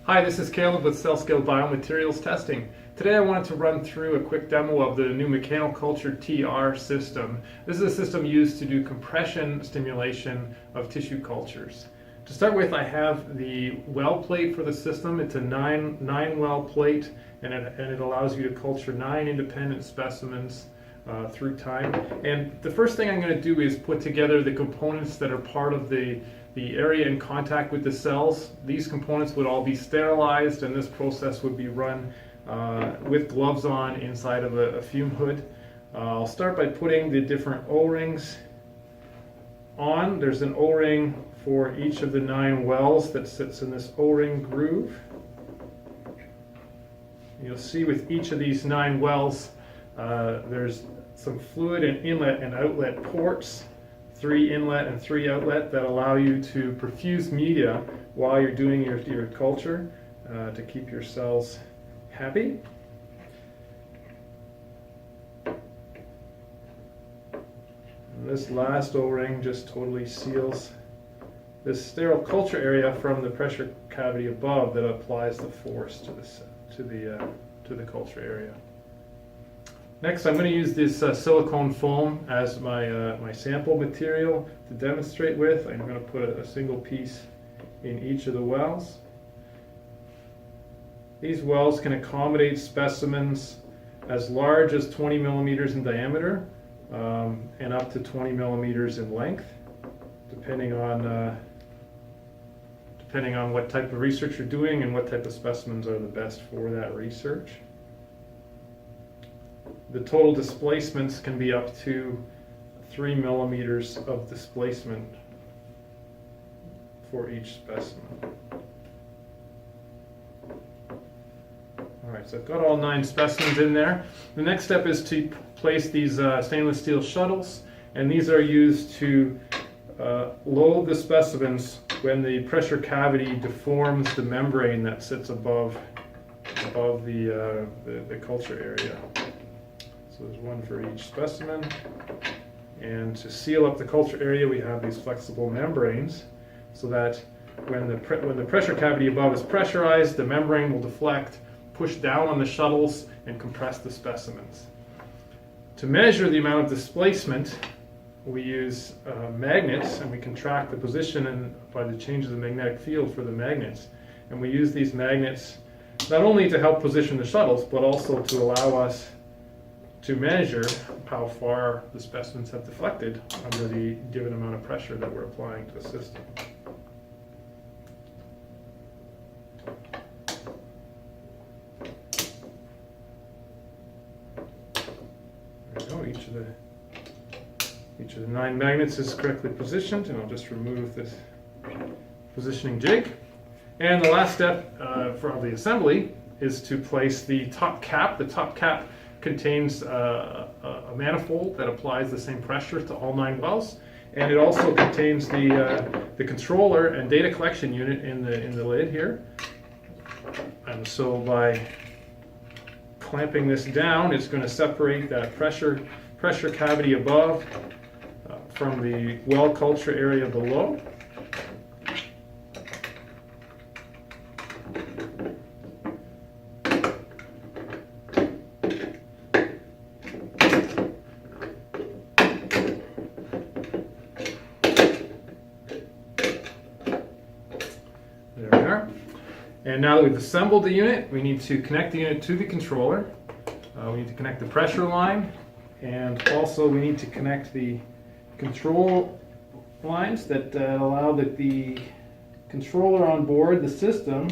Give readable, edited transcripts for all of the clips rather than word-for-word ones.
Hi, this is Caleb with CellScale Biomaterials Testing. Today I wanted to run through a quick demo of the new MechanoCulture TR system. This is a system used to do compression stimulation of tissue cultures. To start with, I have the well plate for the system. It's a nine well plate, and it allows you to culture 9 independent specimens through time. And the first thing I'm going to do is put together the components that are part of the area in contact with the cells. These components would all be sterilized, and this process would be run with gloves on inside of a fume hood. I'll start by putting the different O-rings on. There's an O-ring for each of the 9 wells that sits in this O-ring groove. You'll see with each of these 9 wells there's some fluid and inlet and outlet ports, 3 inlet and 3 outlet, that allow you to perfuse media while you're doing your culture to keep your cells happy. And this last O-ring just totally seals this sterile culture area from the pressure cavity above that applies the force to the culture area. Next, I'm going to use this silicone foam as my sample material to demonstrate with. I'm going to put a single piece in each of the wells. These wells can accommodate specimens as large as 20 millimeters in diameter and up to 20 millimeters in length, depending on what type of research you're doing and what type of specimens are the best for that research. The total displacements can be up to 3 millimeters of displacement for each specimen. Alright, so I've got all 9 specimens in there. The next step is to place these stainless steel shuttles, and these are used to load the specimens when the pressure cavity deforms the membrane that sits above the culture area. So there's one for each specimen. And to seal up the culture area, we have these flexible membranes so that when the pressure cavity above is pressurized, the membrane will deflect, push down on the shuttles, and compress the specimens. To measure the amount of displacement, we use magnets, and we can track the position by the change of the magnetic field for the magnets. And we use these magnets not only to help position the shuttles, but also to allow us to measure how far the specimens have deflected under the given amount of pressure that we're applying to the system. There we go. Each of the 9 magnets is correctly positioned, and I'll just remove this positioning jig. And the last step for the assembly is to place the top cap. The top cap contains a manifold that applies the same pressure to all 9 wells, and it also contains the controller and data collection unit in the lid here. And so by clamping this down, it's going to separate that pressure cavity above from the well culture area below. There we are. And now that we've assembled the unit, we need to connect the unit to the controller. We need to connect the pressure line, and also we need to connect the control lines that allow the controller on board the system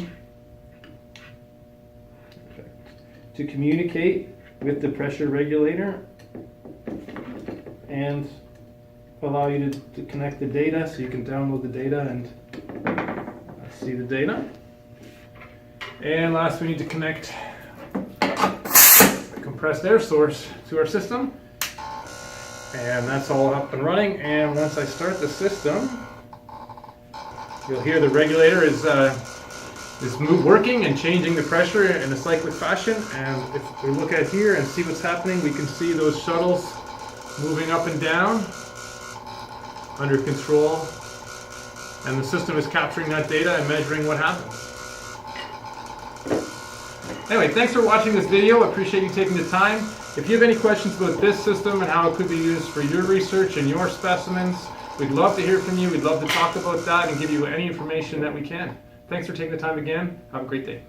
to communicate with the pressure regulator and allow you to connect the data so you can download the data and see the data. And last, we need to connect the compressed air source to our system. And that's all up and running. And once I start the system, you'll hear the regulator is working and changing the pressure in a cyclic fashion. And if we look at here and see what's happening, we can see those shuttles moving up and down under control. And the system is capturing that data and measuring what happens. Anyway, thanks for watching this video. I appreciate you taking the time. If you have any questions about this system and how it could be used for your research and your specimens, we'd love to hear from you. We'd love to talk about that and give you any information that we can. Thanks for taking the time again. Have a great day.